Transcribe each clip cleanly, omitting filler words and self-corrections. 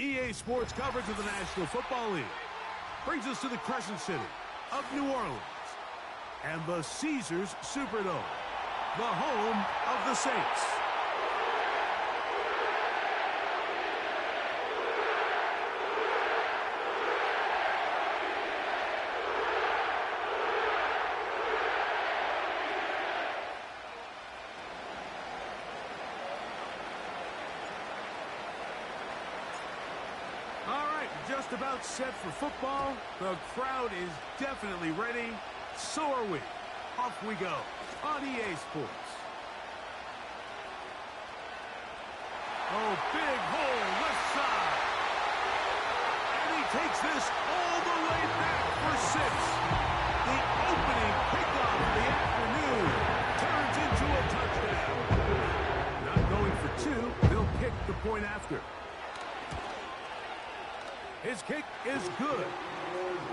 EA Sports coverage of the National Football League brings us to the Crescent City of New Orleans and the Caesars Superdome, the home of the Saints. Just about set for football. The crowd is definitely ready. So are we. Off we go on EA Sports. Oh, big hole left side. And he takes this all the way back for 6. The opening kickoff of the afternoon turns into a touchdown. Not going for 2. They'll kick the point after. His kick is good.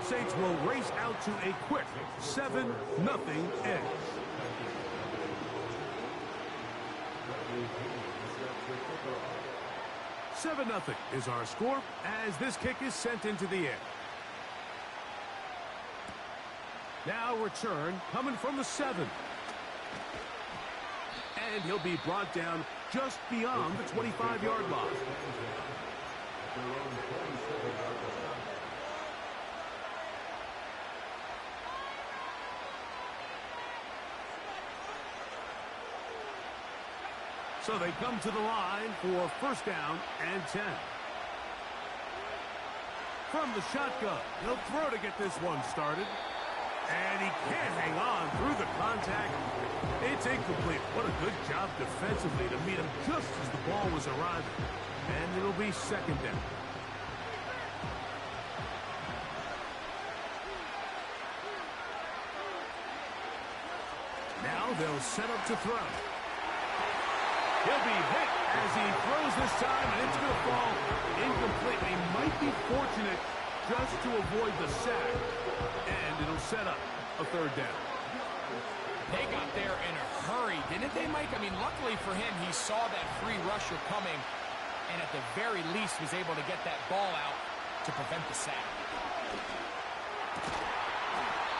Saints will race out to a quick 7-0 edge. 7-0 is our score as this kick is sent into the air. Now return coming from the 7. And he'll be brought down just beyond the 25-yard line. So they come to the line for first down and 10. From the shotgun, he'll throw to get this one started. And he can't hang on through the contact. It's incomplete. What a good job defensively to meet him just as the ball was arriving. And it'll be second down. Now they'll set up to throw. He'll be hit as he throws this time, and it's going to fall incomplete. He might be fortunate just to avoid the sack, and it'll set up a third down. They got there in a hurry, didn't they, Mike? I mean, luckily for him, he saw that free rusher coming, and at the very least was able to get that ball out to prevent the sack.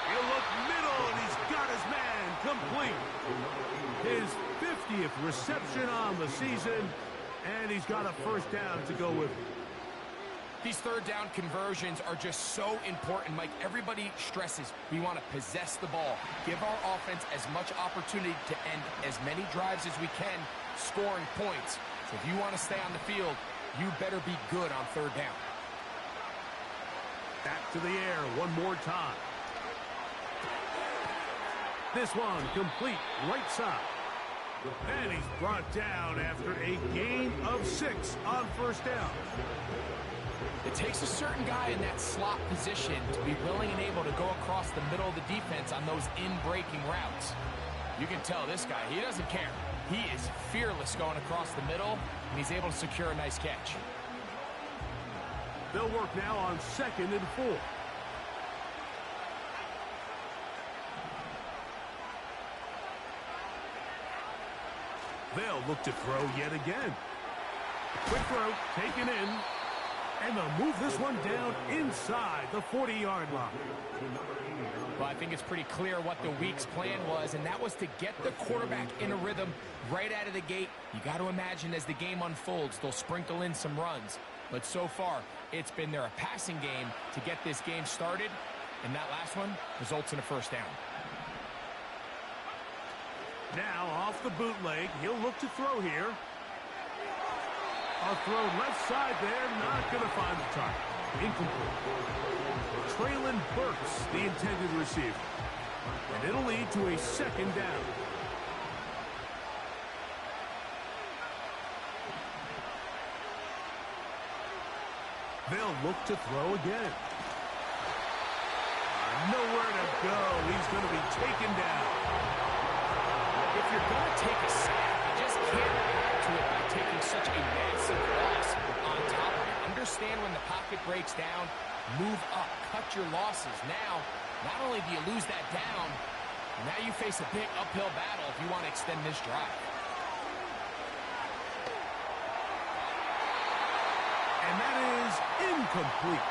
He'll look middle, and he's got his man complete. His 50th reception on the season, and he's got a first down to go with. These third down conversions are just so important, Mike. Everybody stresses we want to possess the ball, give our offense as much opportunity to end as many drives as we can, scoring points. So if you want to stay on the field, you better be good on third down. Back to the air one more time. This one complete right side. And he's brought down after a gain of 6 on first down. It takes a certain guy in that slot position to be willing and able to go across the middle of the defense on those in-breaking routes. You can tell this guy, he doesn't care. He is fearless going across the middle, and he's able to secure a nice catch. They'll work now on 2nd and 4. They'll look to throw yet again. Quick throw, taken in. And they'll move this one down inside the 40-yard line. Well, I think it's pretty clear what the week's plan was, and that was to get the quarterback in a rhythm right out of the gate. You got to imagine as the game unfolds, they'll sprinkle in some runs. But so far, it's been their passing game to get this game started, and that last one results in a first down. Now off the bootleg, he'll look to throw here. A throw left side there, not going to find the target. Incomplete. Traylon Burks, the intended receiver. And it'll lead to a second down. They'll look to throw again. Nowhere to go. He's going to be taken down. If you're going to take a sack, you just can't add to it by taking such a massive loss on top of it. Understand when the pocket breaks down, move up, cut your losses. Now, not only do you lose that down, now you face a big uphill battle if you want to extend this drive. And that is incomplete.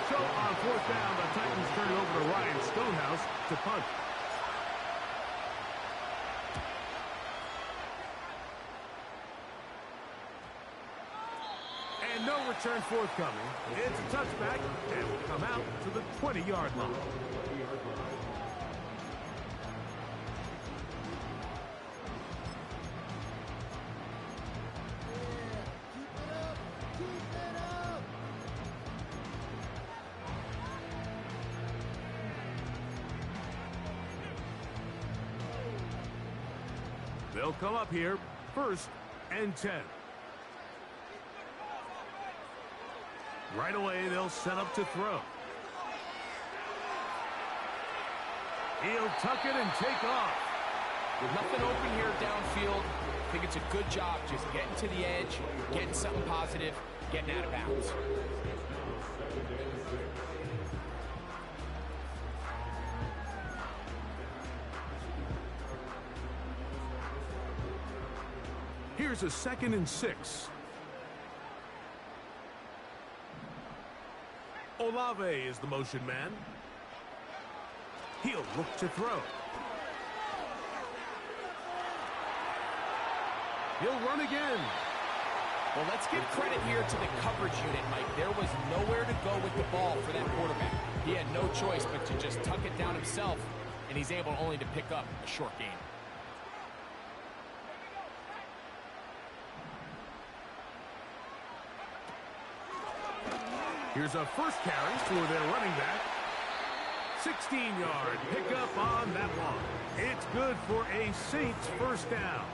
So on fourth down, the Titans turn it over to Ryan Stonehouse to punt. And no return forthcoming. It's a touchback, and will come out to the 20-yard line. They'll come up here, 1st and 10. Right away, they'll set up to throw. He'll tuck it and take off. With nothing open here downfield, I think it's a good job just getting to the edge, getting something positive, getting out of bounds. Here's a 2nd and 6. Olave is the motion man. He'll look to throw. He'll run again. Well, let's give credit here to the coverage unit, Mike. There was nowhere to go with the ball for that quarterback. He had no choice but to just tuck it down himself, and he's able only to pick up a short gain. Here's a first carry for their running back. 16-yard pickup on that one. It's good for a Saints first down.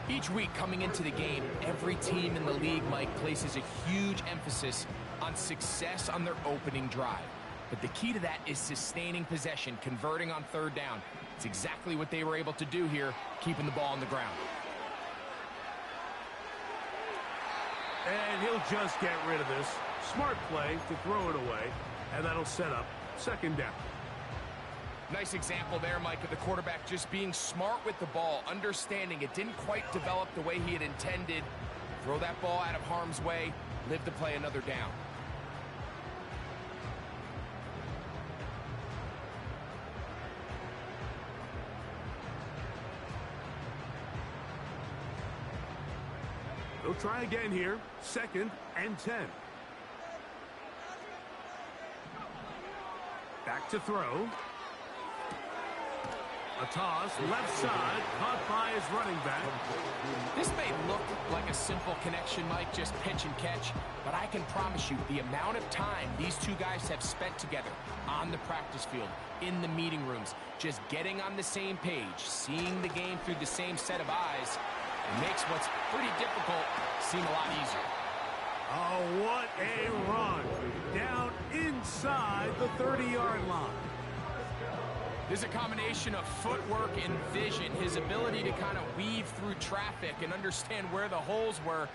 Each week coming into the game, every team in the league, Mike, places a huge emphasis on success on their opening drive. But the key to that is sustaining possession, converting on 3rd down. It's exactly what they were able to do here, keeping the ball on the ground. And he'll just get rid of this. Smart play to throw it away, and that'll set up 2nd down. Nice example there, Mike, of the quarterback just being smart with the ball, understanding it didn't quite develop the way he had intended. Throw that ball out of harm's way, live to play another down. They'll try again here, 2nd and 10. Back to throw. A toss, left side, caught by his running back. This may look like a simple connection, Mike, just pitch and catch, but I can promise you the amount of time these two guys have spent together on the practice field, in the meeting rooms, just getting on the same page, seeing the game through the same set of eyes, it makes what's pretty difficult seem a lot easier. Oh, what a run. Down inside the 30-yard line. There's a combination of footwork and vision, his ability to kind of weave through traffic and understand where the holes were.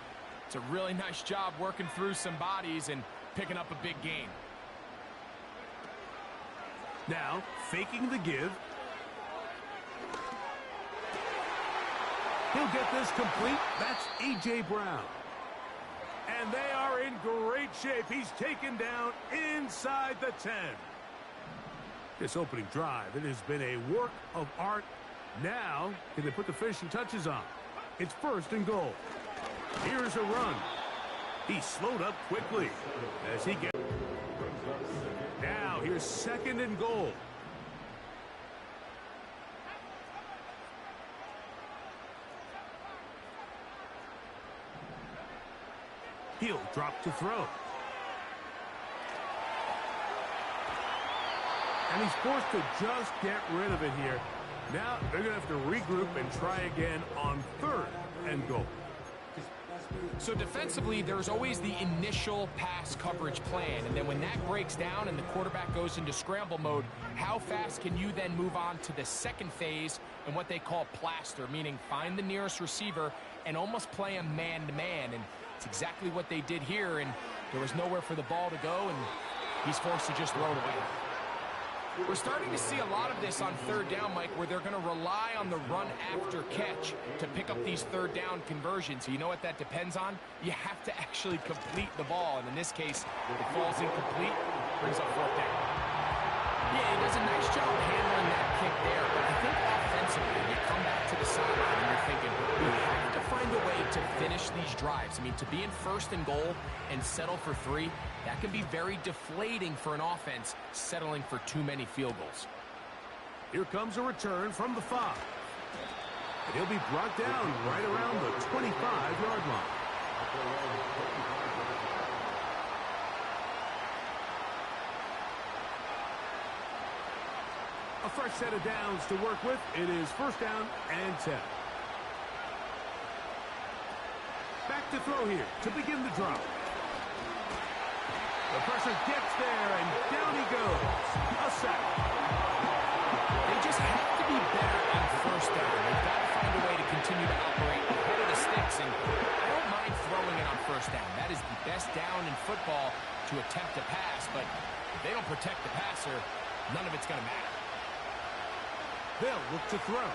It's a really nice job working through some bodies and picking up a big gain. Now, faking the give. He'll get this complete. That's A.J. Brown. And they are in great shape. He's taken down inside the 10. This opening drive, it has been a work of art. Now, can they put the finishing touches on? It's 1st and goal. Here's a run. He slowed up quickly as he gets. Now, here's 2nd and goal. He'll drop to throw. And he's forced to just get rid of it here. Now they're going to have to regroup and try again on 3rd and goal. So defensively, there's always the initial pass coverage plan. And then when that breaks down and the quarterback goes into scramble mode, how fast can you then move on to the 2nd phase and what they call plaster, meaning find the nearest receiver and almost play him man-to-man. And it's exactly what they did here, and there was nowhere for the ball to go, and he's forced to just throw it away. We're starting to see a lot of this on third down, Mike, where they're going to rely on the run after catch to pick up these third down conversions. You know what that depends on? You have to actually complete the ball, and in this case, it falls incomplete, brings up fourth down. Yeah, he does a nice job handling that kick there, but I think offensively, you come back to the sideline and you're thinking, we have to find a way to finish these drives. I mean, to be in first and goal and settle for 3, that can be very deflating for an offense settling for too many field goals. Here comes a return from the 5. And he'll be brought down right around the 25-yard line. A fresh set of downs to work with. It is first down and 10. Back to throw here to begin the drive. The pressure gets there, and down he goes. A sack. They just have to be better on first down. They've got to find a way to continue to operate ahead of the sticks, and I don't mind throwing it on first down. That is the best down in football to attempt a pass, but if they don't protect the passer, none of it's going to matter. They'll look to throw.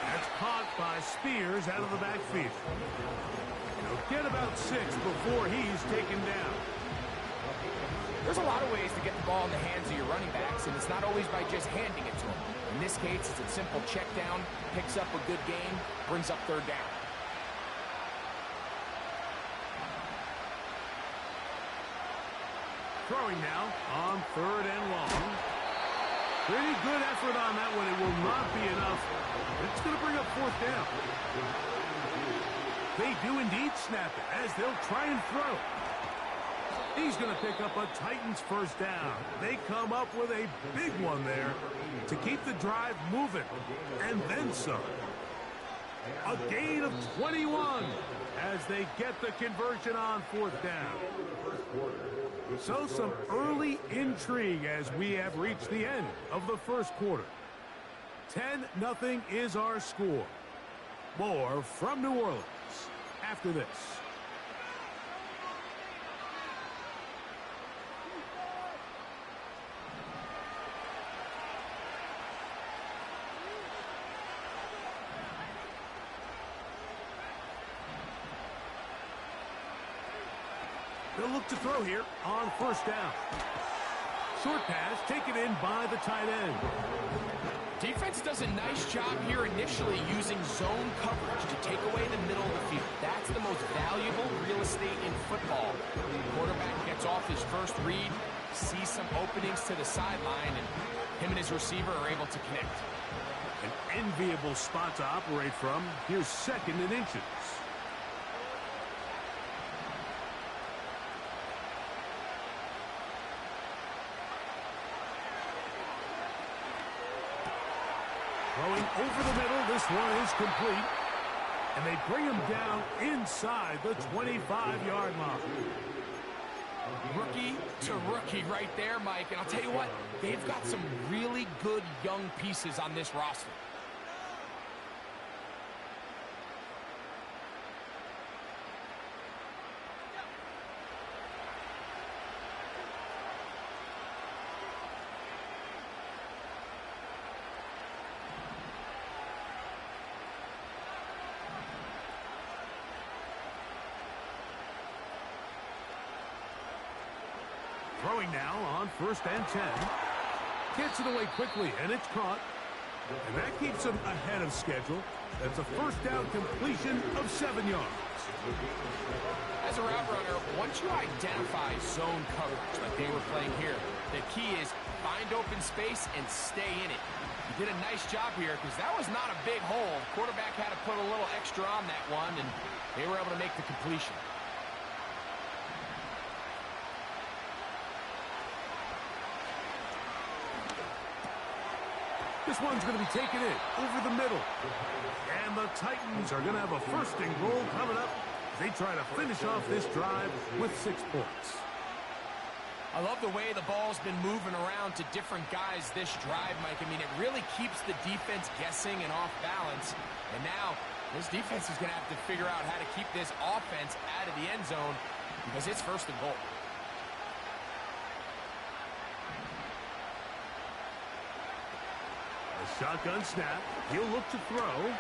That's caught by Spears out of the backfield. He'll get about 6 before he's taken down. There's a lot of ways to get the ball in the hands of your running backs, and it's not always by just handing it to them. In this case, it's a simple check down, picks up a good gain, brings up third down. Throwing now on third and long. Pretty good effort on that one. It will not be enough. It's going to bring up fourth down. They do indeed snap it as they'll try and throw. He's going to pick up a Titans first down. They come up with a big one there to keep the drive moving. And then some. A gain of 21 as they get the conversion on fourth down. So some early intrigue as we have reached the end of the first quarter. 10-0 is our score. More from New Orleans after this. They'll look to throw here on first down. Short pass taken in by the tight end. Defense does a nice job here initially using zone coverage to take away the middle of the field. That's the most valuable real estate in football. The quarterback gets off his first read, sees some openings to the sideline, and him and his receiver are able to connect. An enviable spot to operate from. Here's second and inches. Throwing over the middle, this one is complete. And they bring him down inside the 25-yard line. Rookie to rookie right there, Mike. And I'll tell you what, they've got some really good young pieces on this roster. Throwing now on first and 10. Gets it away quickly, and it's caught. And that keeps him ahead of schedule. That's a first down completion of 7 yards. As a route runner, once you identify zone coverage like they were playing here, the key is find open space and stay in it. You did a nice job here because that was not a big hole. Quarterback had to put a little extra on that one, and they were able to make the completion. This one's going to be taken in over the middle. And the Titans are going to have a first and goal coming up. They try to finish off this drive with 6 points. I love the way the ball's been moving around to different guys this drive, Mike. I mean, it really keeps the defense guessing and off balance. And now this defense is going to have to figure out how to keep this offense out of the end zone because it's first and goal. Shotgun snap. He'll look to throw.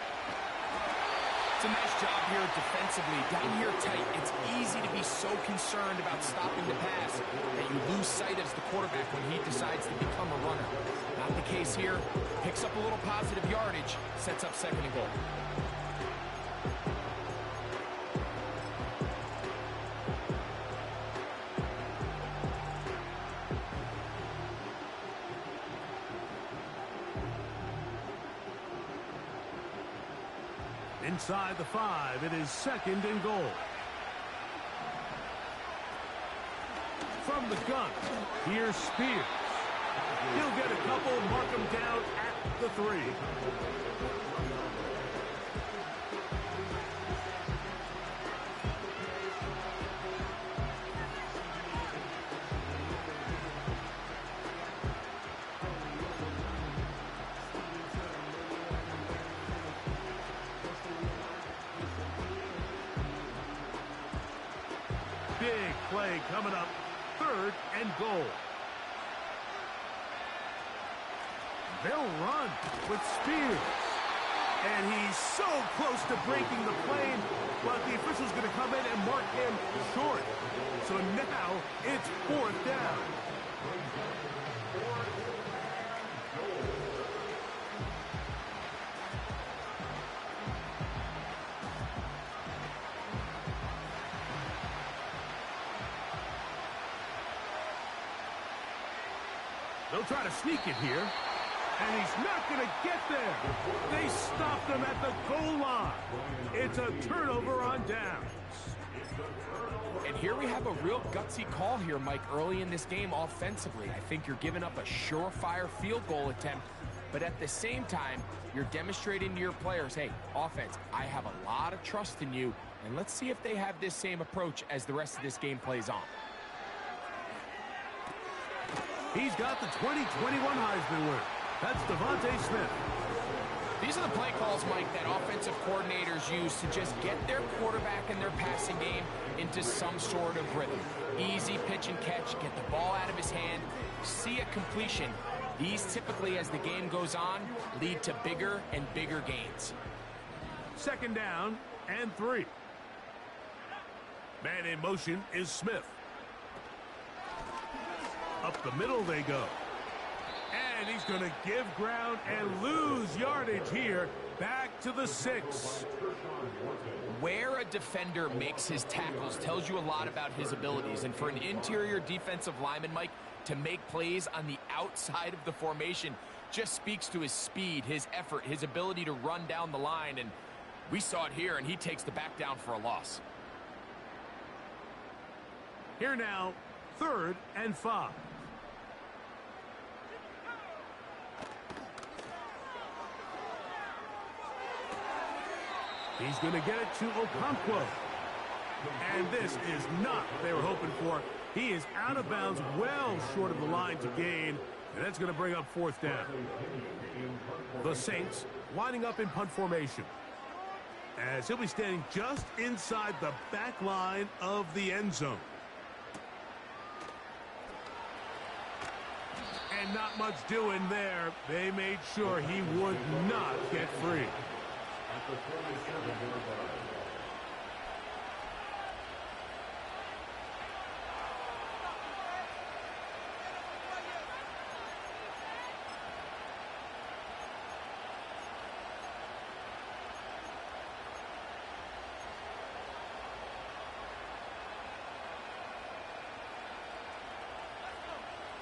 It's a nice job here defensively. Down here tight, it's easy to be so concerned about stopping the pass that you lose sight as the quarterback when he decides to become a runner. Not the case here. Picks up a little positive yardage, sets up second and goal. Inside the 5, it is second and goal. From the gun, here's Spears. He'll get a couple, mark him down at the 3. Big play coming up, third and goal. They'll run with Spears. And he's so close to breaking the plane, but the official's going to come in and mark him short. So now it's fourth down. They'll try to sneak it here, and he's not going to get there. They stopped him at the goal line. It's a turnover on downs. And here we have a real gutsy call here, Mike, early in this game offensively. I think you're giving up a surefire field goal attempt, but at the same time, you're demonstrating to your players, hey, offense, I have a lot of trust in you, and let's see if they have this same approach as the rest of this game plays on. He's got the 2021 Heisman winner. That's Devontae Smith. These are the play calls, Mike, that offensive coordinators use to just get their quarterback and their passing game into some sort of rhythm. Easy pitch and catch, get the ball out of his hand, see a completion. These typically, as the game goes on, lead to bigger and bigger gains. Second down and 3. Man in motion is Smith. Up the middle they go. And he's going to give ground and lose yardage here. Back to the 6. Where a defender makes his tackles tells you a lot about his abilities. And for an interior defensive lineman, Mike, to make plays on the outside of the formation just speaks to his speed, his effort, his ability to run down the line. And we saw it here, and he takes the back down for a loss. Here now, third and 5. He's going to get it to Okonkwo. And this is not what they were hoping for. He is out of bounds, well short of the line to gain, and that's going to bring up fourth down. The Saints lining up in punt formation, as he'll be standing just inside the back line of the end zone. And not much doing there. They made sure he would not get free.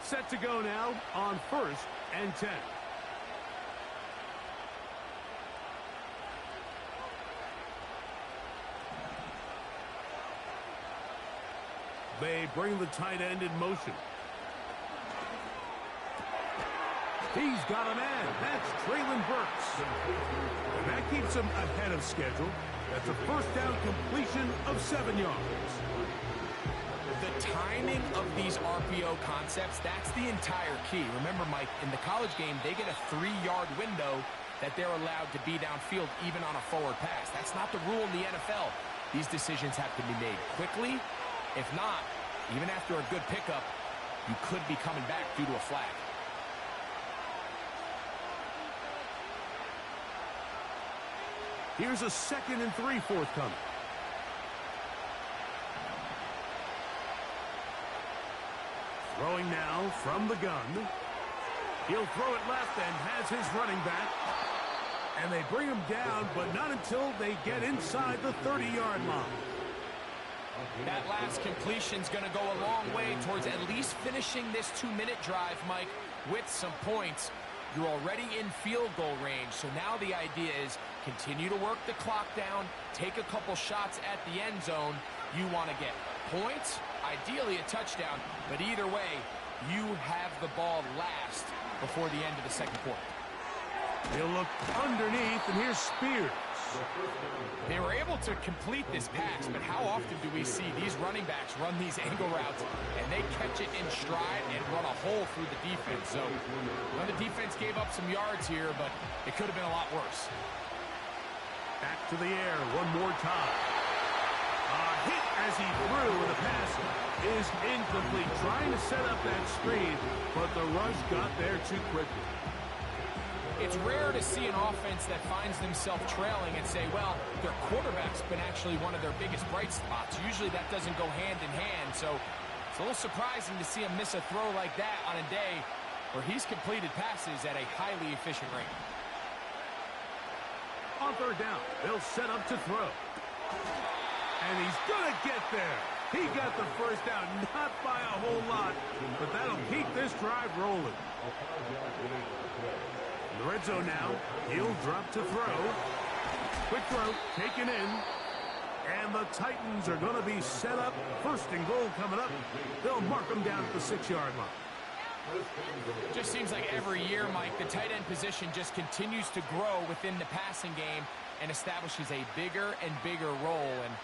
Set to go now on first and 10. They bring the tight end in motion. He's got a man. That's Treylon Burks. And that keeps him ahead of schedule. That's a first down completion of 7 yards. The timing of these RPO concepts, that's the entire key. Remember, Mike, in the college game, they get a 3-yard window that they're allowed to be downfield even on a forward pass. That's not the rule in the NFL. These decisions have to be made quickly. If not, even after a good pickup, you could be coming back due to a flag. Here's a 2nd and 3 forthcoming. Throwing now from the gun. He'll throw it left and has his running back. And they bring him down, but not until they get inside the 30-yard line. That last completion's going to go a long way towards at least finishing this 2-minute drive, Mike, with some points. You're already in field goal range, so now the idea is continue to work the clock down, take a couple shots at the end zone. You want to get points, ideally a touchdown, but either way, you have the ball last before the end of the second quarter. He'll look underneath, and here's Spears. They were able to complete this pass, but how often do we see these running backs run these angle routes, and they catch it in stride and run a hole through the defense? So, well, the defense gave up some yards here, but it could have been a lot worse. Back to the air one more time. A hit as he threw, and the pass is incomplete. Trying to set up that screen, but the rush got there too quickly. It's rare to see an offense that finds themselves trailing and say, well, their quarterback's been actually one of their biggest bright spots. Usually that doesn't go hand in hand, so it's a little surprising to see him miss a throw like that on a day where he's completed passes at a highly efficient rate. On 3rd down, they'll set up to throw. And he's going to get there. He got the first down, not by a whole lot, but that'll keep this drive rolling. In the red zone now, he'll drop to throw. Quick throw, taken in. And the Titans are going to be set up. 1st and goal coming up. They'll mark them down at the 6-yard line. Just seems like every year, Mike, the tight end position just continues to grow within the passing game and establishes a bigger and bigger role. And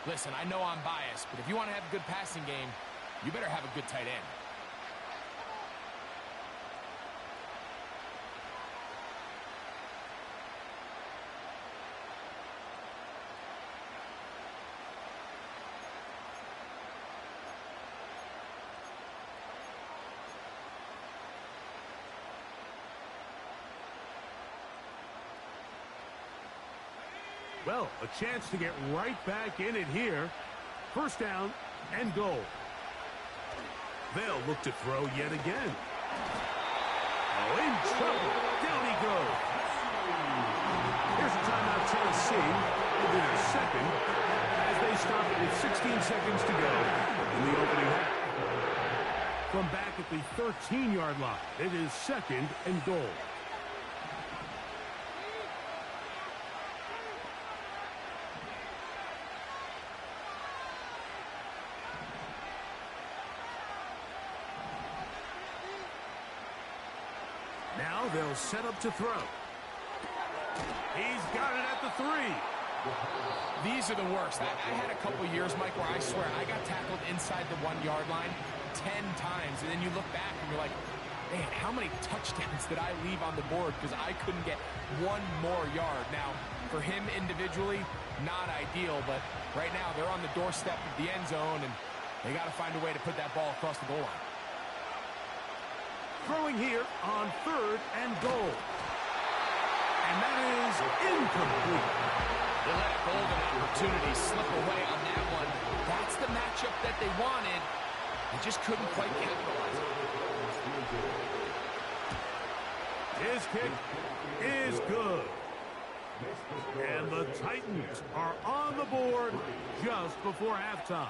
listen, I know I'm biased, but if you want to have a good passing game, you better have a good tight end. Well, a chance to get right back in it here. 1st down and goal. They'll look to throw yet again. Oh, in trouble. Down he goes. Here's a timeout, Tennessee. It'll be their 2nd as they stop it with 16 seconds to go in the opening half. From back at the 13-yard line, it is 2nd and goal. Now they'll set up to throw. He's got it at the 3. These are the worst. I had a couple years, Mike, where I swear I got tackled inside the 1-yard line 10 times, and then you look back and you're like, man, how many touchdowns did I leave on the board because I couldn't get one more yard? Now, for him individually, not ideal, but right now they're on the doorstep of the end zone, and they got to find a way to put that ball across the goal line. Throwing here on 3rd and goal. And that is incomplete. They let a golden opportunity slip away on that one. That's the matchup that they wanted. They just couldn't quite capitalize on it. His kick is good. And the Titans are on the board just before halftime.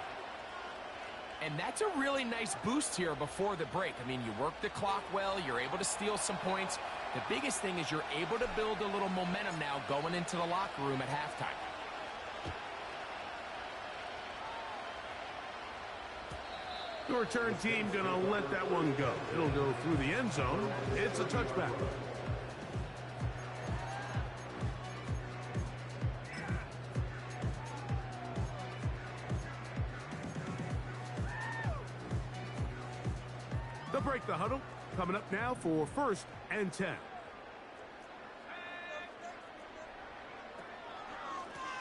And that's a really nice boost here before the break. I mean, you work the clock well, you're able to steal some points. The biggest thing is you're able to build a little momentum now going into the locker room at halftime. The return team going to let that one go. It'll go through the end zone. It's a touchback. They'll break the huddle. Coming up now for 1st and 10.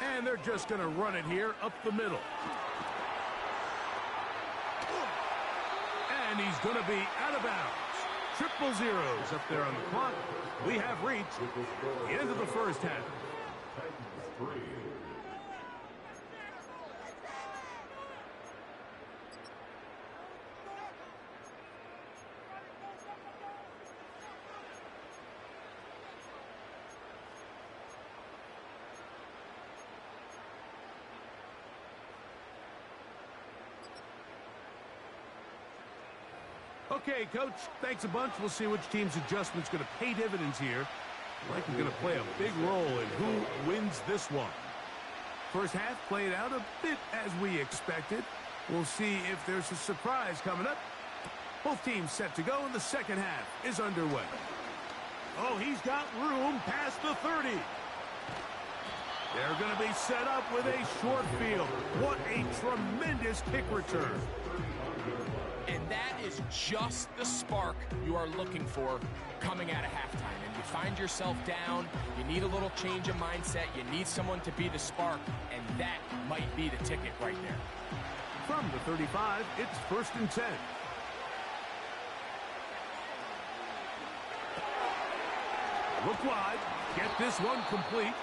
And they're just going to run it here up the middle. And he's going to be out of bounds. 000 up there on the clock. We have reached the end of the 1st half. Okay, Coach, thanks a bunch. We'll see which team's adjustment's going to pay dividends here. Like we're going to play a big role in who wins this one. First half played out a bit as we expected. We'll see if there's a surprise coming up. Both teams set to go, and the second half is underway. Oh, he's got room past the 30. They're going to be set up with a short field. What a tremendous kick return. And that is just the spark you are looking for coming out of halftime. And you find yourself down, you need a little change of mindset, you need someone to be the spark, and that might be the ticket right there. From the 35, it's 1st and 10. Look wide, get this one complete.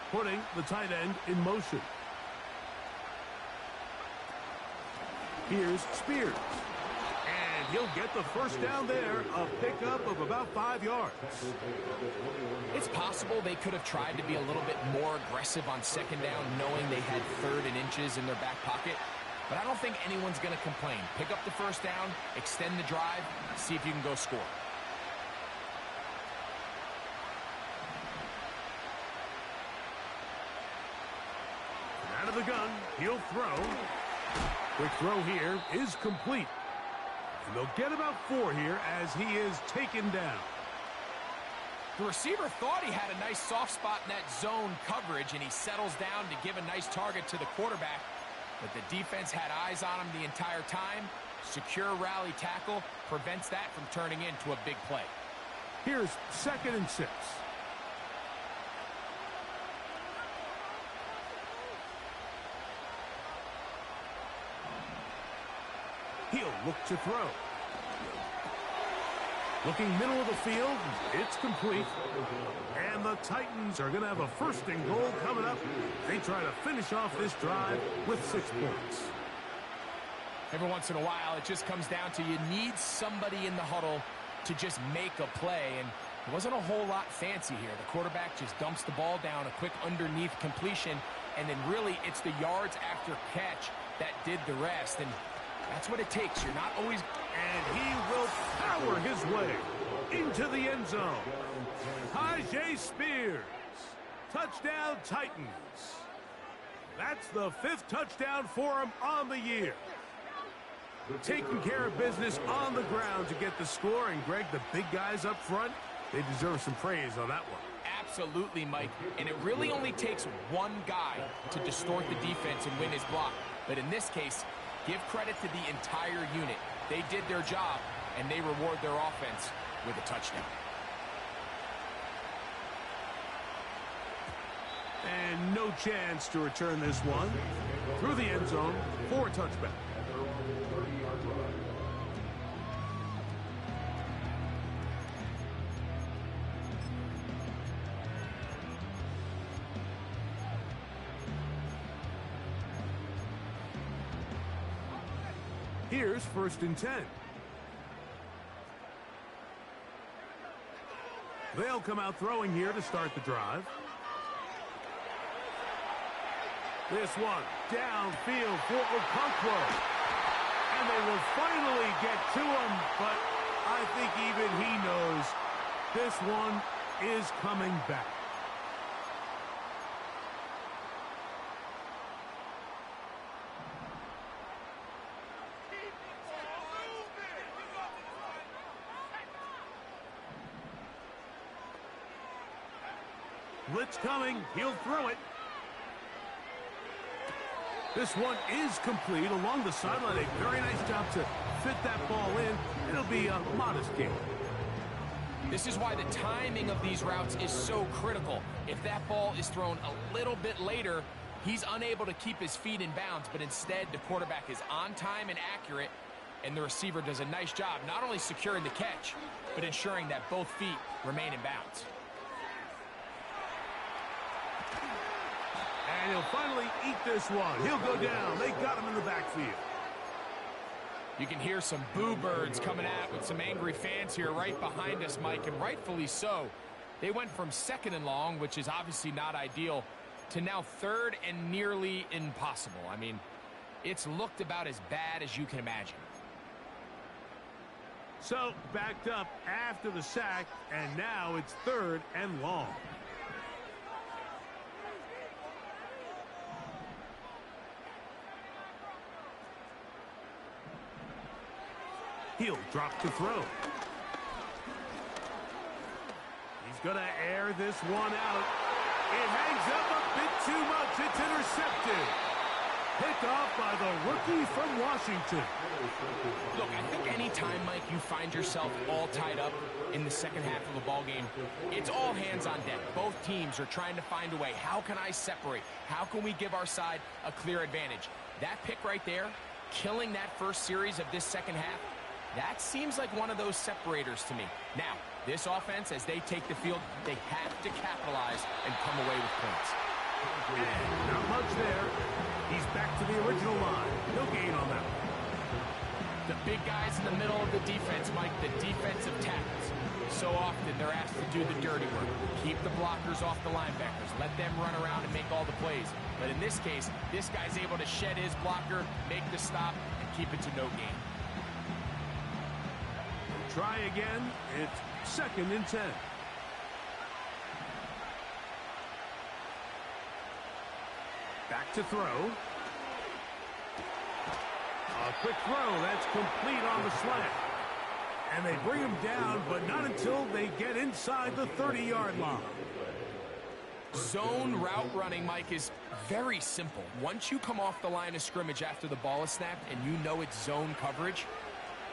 Putting the tight end in motion. Here's Spears. And he'll get the first down there, a pickup of about 5 yards. It's possible they could have tried to be a little bit more aggressive on second down, knowing they had 3rd and inches in their back pocket. But I don't think anyone's going to complain. Pick up the first down, extend the drive, see if you can go score. Out of the gun, he'll throw. Quick throw here is complete. And they'll get about 4 here as he is taken down. The receiver thought he had a nice soft spot in that zone coverage, and he settles down to give a nice target to the quarterback. But the defense had eyes on him the entire time. Secure rally tackle prevents that from turning into a big play. Here's 2nd and 6. He'll look to throw. Looking middle of the field, it's complete. And the Titans are going to have a 1st and goal coming up. They try to finish off this drive with 6 points. Every once in a while, it just comes down to you need somebody in the huddle to just make a play. And it wasn't a whole lot fancy here. The quarterback just dumps the ball down, a quick underneath completion, and then really it's the yards after catch that did the rest. And that's what it takes. You're not always... And he will power his way into the end zone. Tyjae Spears. Touchdown, Titans. That's the 5th touchdown for him on the year. Taking care of business on the ground to get the score. And, Greg, the big guys up front, they deserve some praise on that one. Absolutely, Mike. And it really only takes one guy to distort the defense and win his block. But in this case, give credit to the entire unit. They did their job, and they reward their offense with a touchdown. And no chance to return this one. Through the end zone for a touchback. Here's 1st and 10. They'll come out throwing here to start the drive. This one downfield for Okonkwo. And they will finally get to him, but I think even he knows this one is coming back. Blitz coming. He'll throw it. This one is complete along the sideline. A very nice job to fit that ball in. It'll be a modest gain. This is why the timing of these routes is so critical. If that ball is thrown a little bit later, he's unable to keep his feet in bounds, but instead the quarterback is on time and accurate, And the receiver does a nice job not only securing the catch, but ensuring that both feet remain in bounds. And he'll finally eat this one. He'll go down. They got him in the backfield. You can hear some boo birds coming out with some angry fans here right behind us, Mike, and rightfully so. They went from 2nd and long, which is obviously not ideal, to now 3rd and nearly impossible. I mean, it's looked about as bad as you can imagine. So, backed up after the sack, and now it's 3rd and long. He'll drop to throw. He's going to air this one out. It hangs up a bit too much. It's intercepted. Picked off by the rookie from Washington. Look, I think any time, Mike, you find yourself all tied up in the second half of a ball game, it's all hands on deck. Both teams are trying to find a way. How can I separate? How can we give our side a clear advantage? That pick right there, killing that first series of this second half, that seems like one of those separators to me. Now, this offense, as they take the field, they have to capitalize and come away with points. And not much there. He's back to the original line. No gain on that. The big guys in the middle of the defense, Mike, the defensive tackles. So often they're asked to do the dirty work. Keep the blockers off the linebackers. Let them run around and make all the plays. But in this case, this guy's able to shed his blocker, make the stop, and keep it to no gain. Try again. It's 2nd and 10. Back to throw. A quick throw. That's complete on the slant. And they bring him down, but not until they get inside the 30-yard line. Zone route running, Mike, is very simple. Once you come off the line of scrimmage after the ball is snapped and you know it's zone coverage,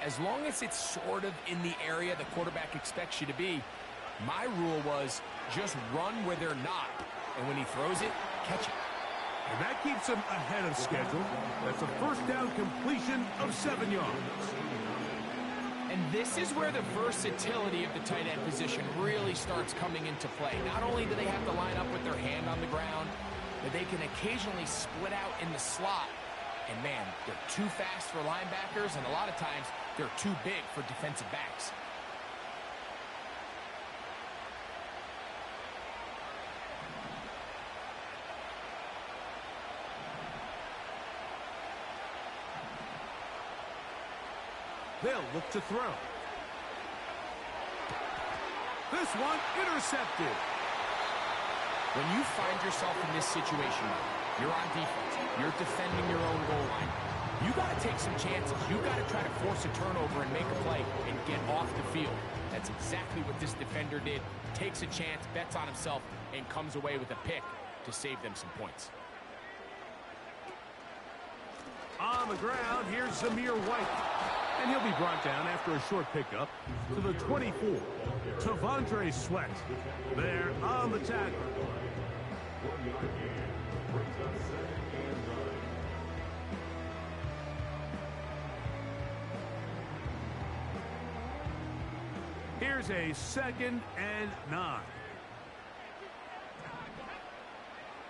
as long as it's sort of in the area the quarterback expects you to be, my rule was just run where they're not. And when he throws it, catch it. And that keeps him ahead of schedule. That's a first down completion of 7 yards. And this is where the versatility of the tight end position really starts coming into play. Not only do they have to line up with their hand on the ground, but they can occasionally split out in the slot. And man, they're too fast for linebackers, and a lot of times they're too big for defensive backs. They'll look to throw. This one intercepted. When you find yourself in this situation, you're on defense, you're defending your own goal line, you got to take some chances. You got to try to force a turnover and make a play and get off the field. That's exactly what this defender did. Takes a chance, bets on himself, and comes away with a pick to save them some points. On the ground, here's Zamir White. And he'll be brought down after a short pickup to the 24. T'Vondre Sweat there on the tackle. Here's a 2nd and 9.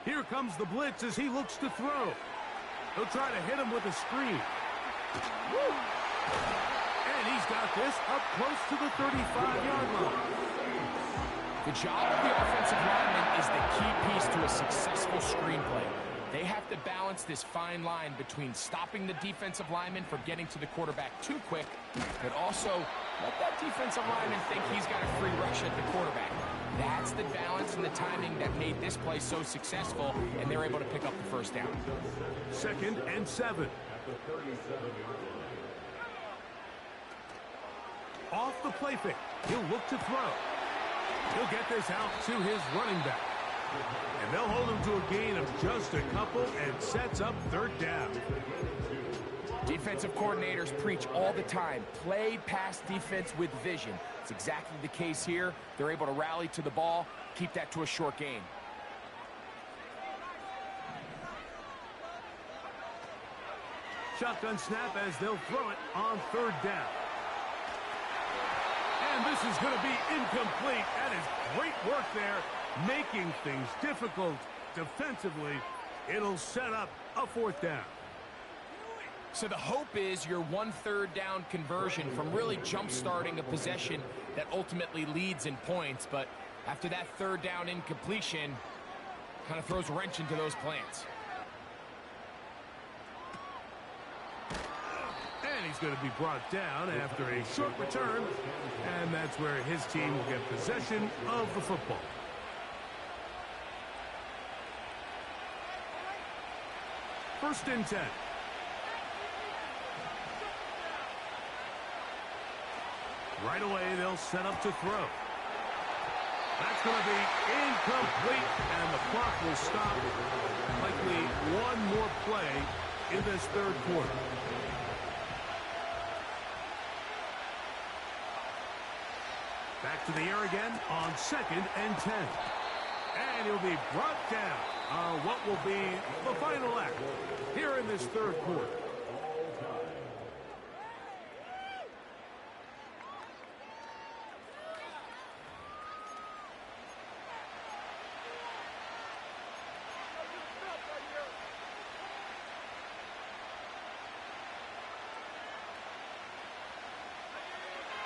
Here comes the blitz as he looks to throw. He'll try to hit him with a screen. Woo! And he's got this up close to the 35-yard line. The job of the offensive lineman is the key piece to a successful screenplay. They have to balance this fine line between stopping the defensive lineman from getting to the quarterback too quick, but also let that defensive lineman think he's got a free rush at the quarterback. That's the balance and the timing that made this play so successful, and they're able to pick up the first down. 2nd and 7. Off the play fake. He'll look to throw. He'll get this out to his running back. And they'll hold him to a gain of just a couple and sets up 3rd down. Defensive coordinators preach all the time, play pass defense with vision. It's exactly the case here. They're able to rally to the ball, keep that to a short gain. Shotgun snap as they'll throw it on third down. And this is going to be incomplete. That is great work there, making things difficult defensively. It'll set up a fourth down. So the hope is your 1/3 down conversion from really jump-starting a possession that ultimately leads in points. But after that third down incompletion, kind of throws a wrench into those plans. And he's going to be brought down after a short return. And that's where his team will get possession of the football. First and 10. Right away, they'll set up to throw. That's going to be incomplete, and the clock will stop. Likely one more play in this third quarter. Back to the air again on 2nd and 10. And he'll be brought down on what will be the final act here in this third quarter.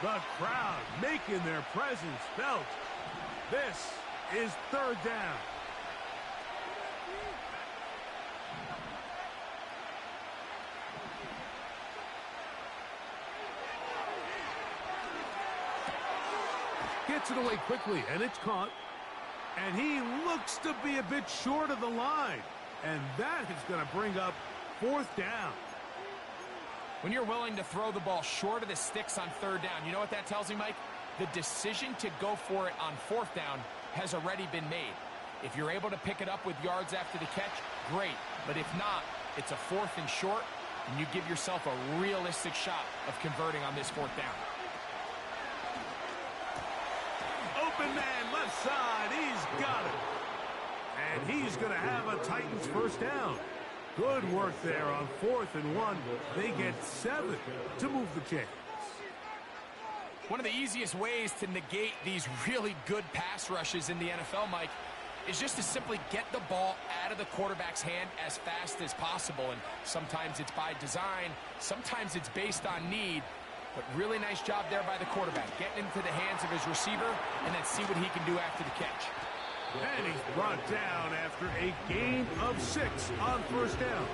The crowd making their presence felt. This is third down. Gets it away quickly, and it's caught. And he looks to be a bit short of the line. And that is going to bring up fourth down. When you're willing to throw the ball short of the sticks on third down, you know what that tells me, Mike? The decision to go for it on fourth down has already been made. If you're able to pick it up with yards after the catch, great. But if not, it's a 4th and short, and you give yourself a realistic shot of converting on this fourth down. Open man, left side, he's got it. And he's going to have a Titans first down. Good work there on 4th and 1. They get 7 to move the chains. One of the easiest ways to negate these really good pass rushes in the NFL, Mike, is just to simply get the ball out of the quarterback's hand as fast as possible. And sometimes it's by design, sometimes it's based on need. But really nice job there by the quarterback, getting into the hands of his receiver and then see what he can do after the catch. And he's brought down after a gain of 6 on first down.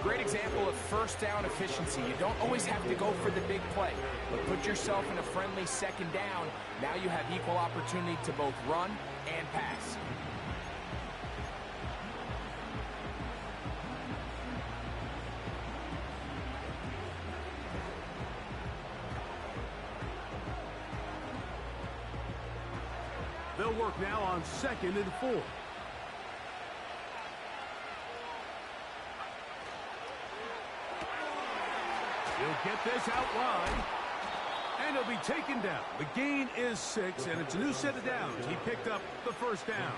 Great example of first down efficiency. You don't always have to go for the big play, but put yourself in a friendly second down. Now you have equal opportunity to both run and pass. They'll work now on 2nd and 4. He'll get this out wide. And he'll be taken down. The gain is 6, and it's a new set of downs. He picked up the first down.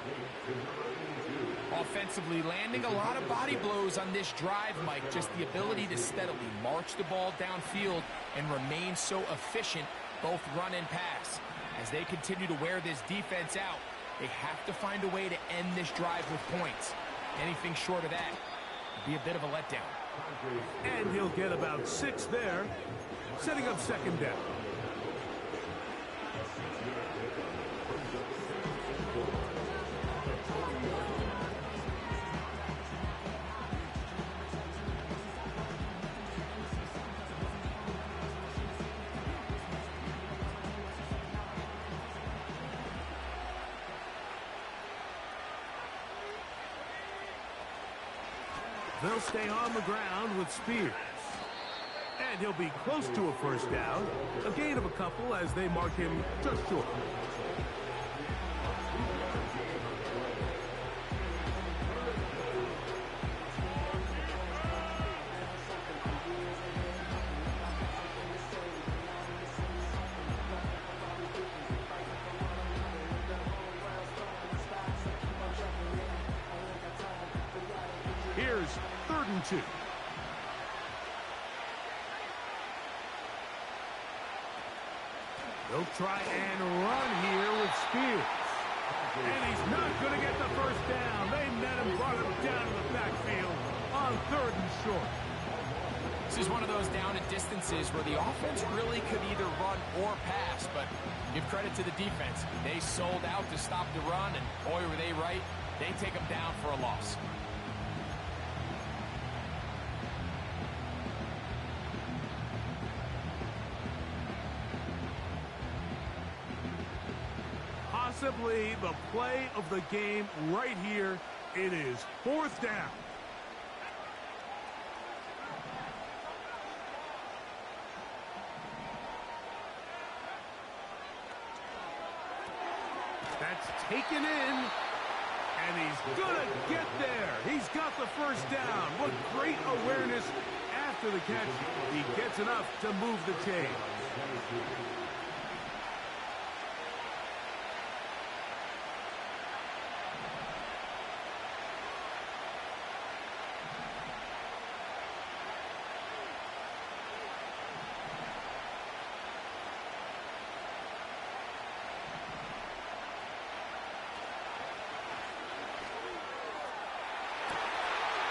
Offensively, landing a lot of body blows on this drive, Mike. Just the ability to steadily march the ball downfield and remain so efficient, both run and pass. As they continue to wear this defense out, they have to find a way to end this drive with points. Anything short of that would be a bit of a letdown. And he'll get about 6 there, setting up second down. They'll stay on the ground with Spears. And he'll be close to a first down. A gain of a couple as they mark him just short. Here's 3rd and 2. They'll try and run here with Spears. And he's not going to get the first down. They met him, brought him down to the backfield on 3rd and short. This is one of those down and distances where the offense really could either run or pass, but give credit to the defense. They sold out to stop the run, and boy, were they right. They take them down for a loss. Possibly the play of the game right here. It is 4th down. That's taken in, and he's going to get there. He's got the first down. What great awareness after the catch. He gets enough to move the chain.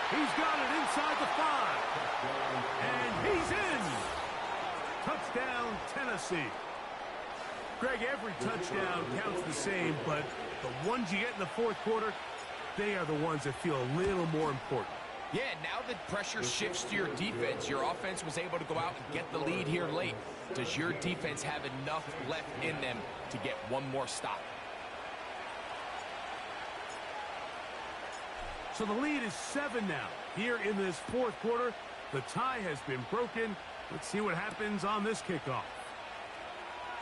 He's got it inside the 5. And he's in. Touchdown, Tennessee. Greg, every touchdown counts the same, but the ones you get in the 4th quarter, they are the ones that feel a little more important. Yeah, now that pressure shifts to your defense, your offense was able to go out and get the lead here late. Does your defense have enough left in them to get one more stop? So the lead is 7 now. Here in this 4th quarter, the tie has been broken. Let's see what happens on this kickoff.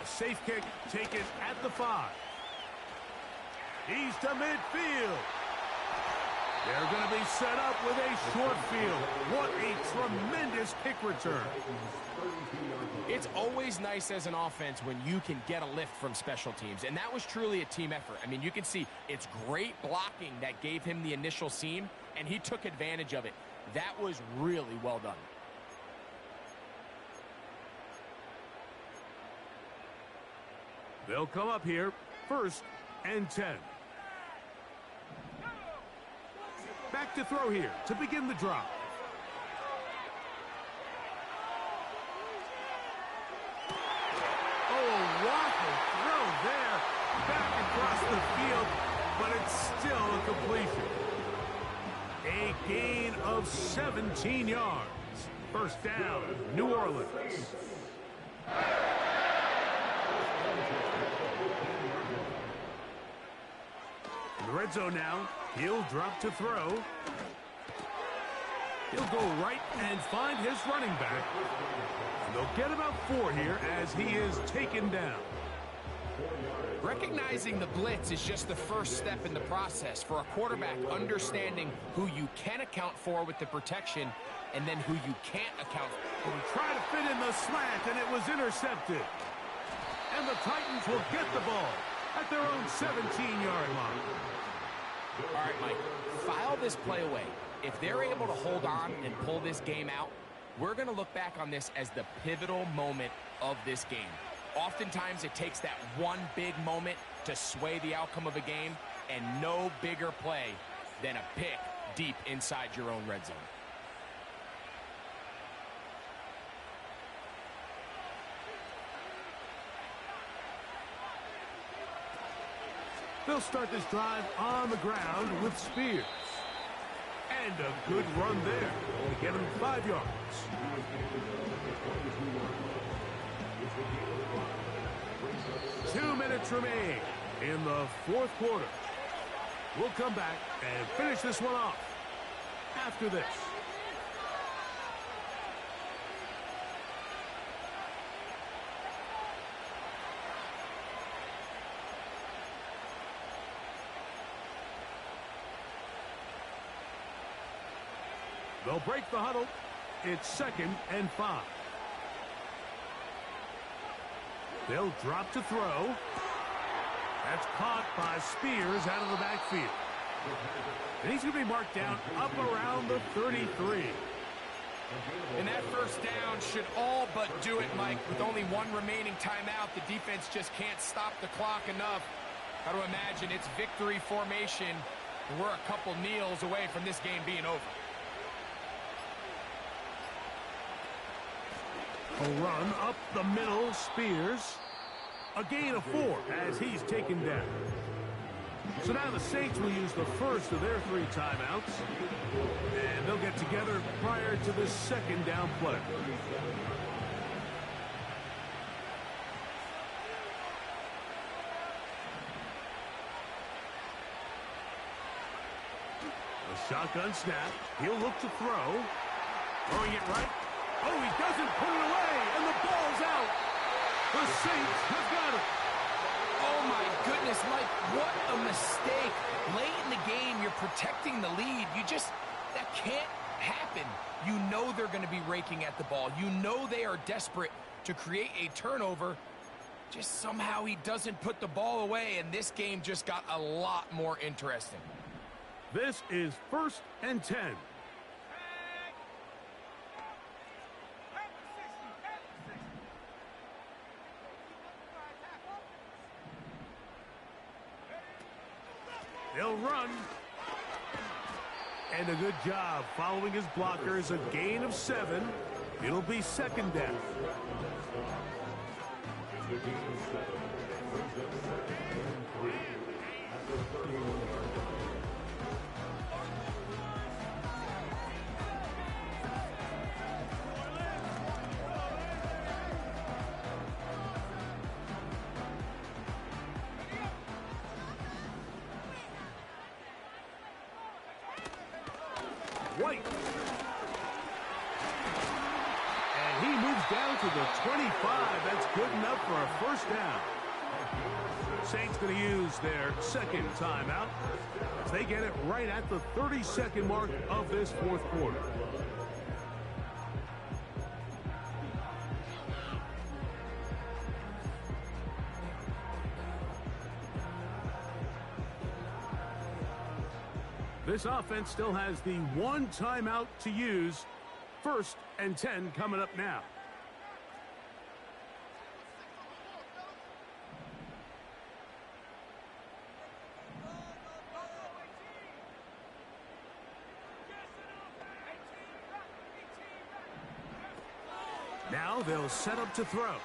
A safe kick taken at the 5. He's to midfield. They're going to be set up with a short field. What a tremendous kick return. It's always nice as an offense when you can get a lift from special teams, and that was truly a team effort. I mean, you can see it's great blocking that gave him the initial seam, and he took advantage of it. That was really well done. They'll come up here, 1st and 10. Back to throw here to begin the drive. Oh, a waffle throw there. Back across the field, but it's still a completion. A gain of 17 yards. 1st down, New Orleans. In the red zone now, he'll drop to throw. He'll go right and find his running back. And they'll get about 4 here as he is taken down. Recognizing the blitz is just the first step in the process for a quarterback, understanding who you can account for with the protection and then who you can't account for. He tried to fit in the slant, and it was intercepted. And the Titans will get the ball at their own 17-yard line. All right, Mike, file this play away. If they're able to hold on and pull this game out, we're going to look back on this as the pivotal moment of this game. Oftentimes, it takes that one big moment to sway the outcome of a game, and no bigger play than a pick deep inside your own red zone. They'll start this drive on the ground with Spears. And a good run there to get him 5 yards. Two minutes remain in the 4th quarter. We'll come back and finish this one off after this. They'll break the huddle. It's 2nd and 5. They'll drop to throw. That's caught by Spears out of the backfield. And he's going to be marked down up around the 33. In that first down should all but do it, Mike. With only one remaining timeout, the defense just can't stop the clock enough. Got to imagine it's victory formation, and we're a couple kneels away from this game being over. A run up the middle, Spears. A gain of 4 as he's taken down. So now the Saints will use the first of their 3 timeouts. And they'll get together prior to the second down play. A shotgun snap. He'll look to throw. Throwing it right. Oh, he doesn't put it away, and the ball's out. The Saints have got it. Oh, my goodness, Mike, what a mistake. Late in the game, you're protecting the lead. That can't happen. You know they're going to be raking at the ball. You know they are desperate to create a turnover. Just somehow he doesn't put the ball away, and this game just got a lot more interesting. This is 1st and 10. They'll run. And a good job following his blockers. A gain of 7. It'll be second down. White. And he moves down to the 25. That's good enough for a first down. Saints going to use their second timeout as they get it right at the 30-second mark of this fourth quarter. This offense still has the 1 timeout to use. 1st and 10 coming up now. Now they'll set up to throw.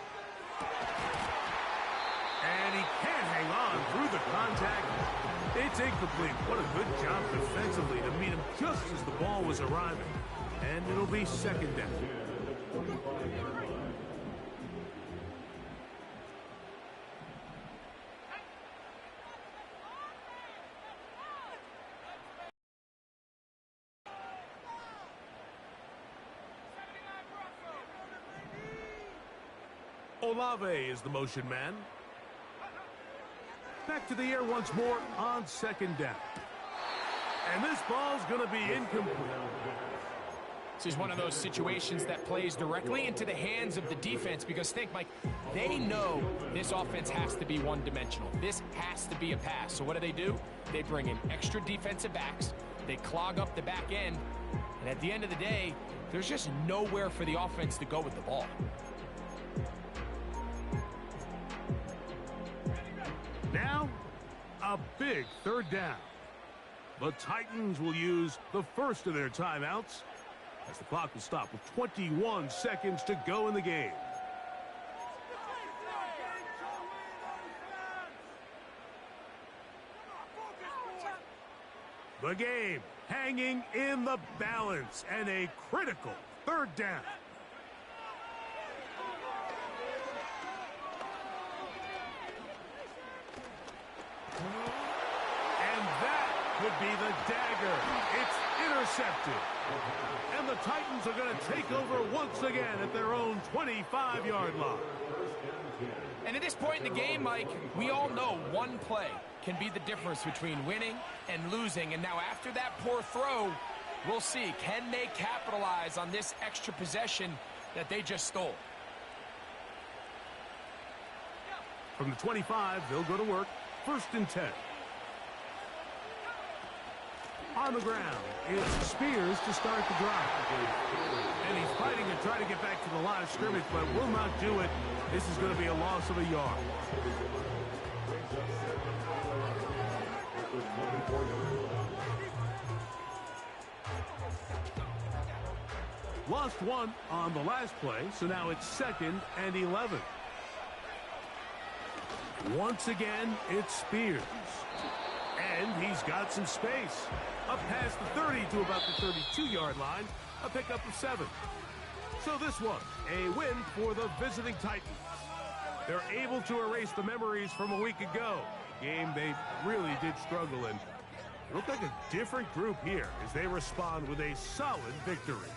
And he can't hang on through the contact. It's incomplete. What a good job defensively to meet him just as the ball was arriving. And it'll be second down. Olave is the motion man. Back to the air once more on second down. And this ball's going to be incomplete. This is one of those situations that plays directly into the hands of the defense because think, Mike, they know this offense has to be one-dimensional. This has to be a pass. So what do? They bring in extra defensive backs. They clog up the back end. And at the end of the day, there's just nowhere for the offense to go with the ball. Now, a big third down. The Titans will use the first of their timeouts as the clock will stop with 21 seconds to go in the game. The game hanging in the balance and a critical third down. And that could be the dagger. It's intercepted. And the Titans are going to take over once again at their own 25-yard line. And at this point in the game, Mike, we all know one play can be the difference between winning and losing. And now after that poor throw, we'll see, can they capitalize on this extra possession that they just stole? From the 25, they'll go to work. 1st and 10. On the ground, it's Spears to start the drive. And he's fighting a try to get back to the line of scrimmage, but will not do it. This is going to be a loss of a yard. Lost one on the last play, so now it's 2nd and 11. Once again, it's Spears. And he's got some space. Up past the 30 to about the 32-yard line, a pickup of 7. So this one, a win for the visiting Titans. They're able to erase the memories from a week ago. Game they really did struggle in. It looked like a different group here as they respond with a solid victory.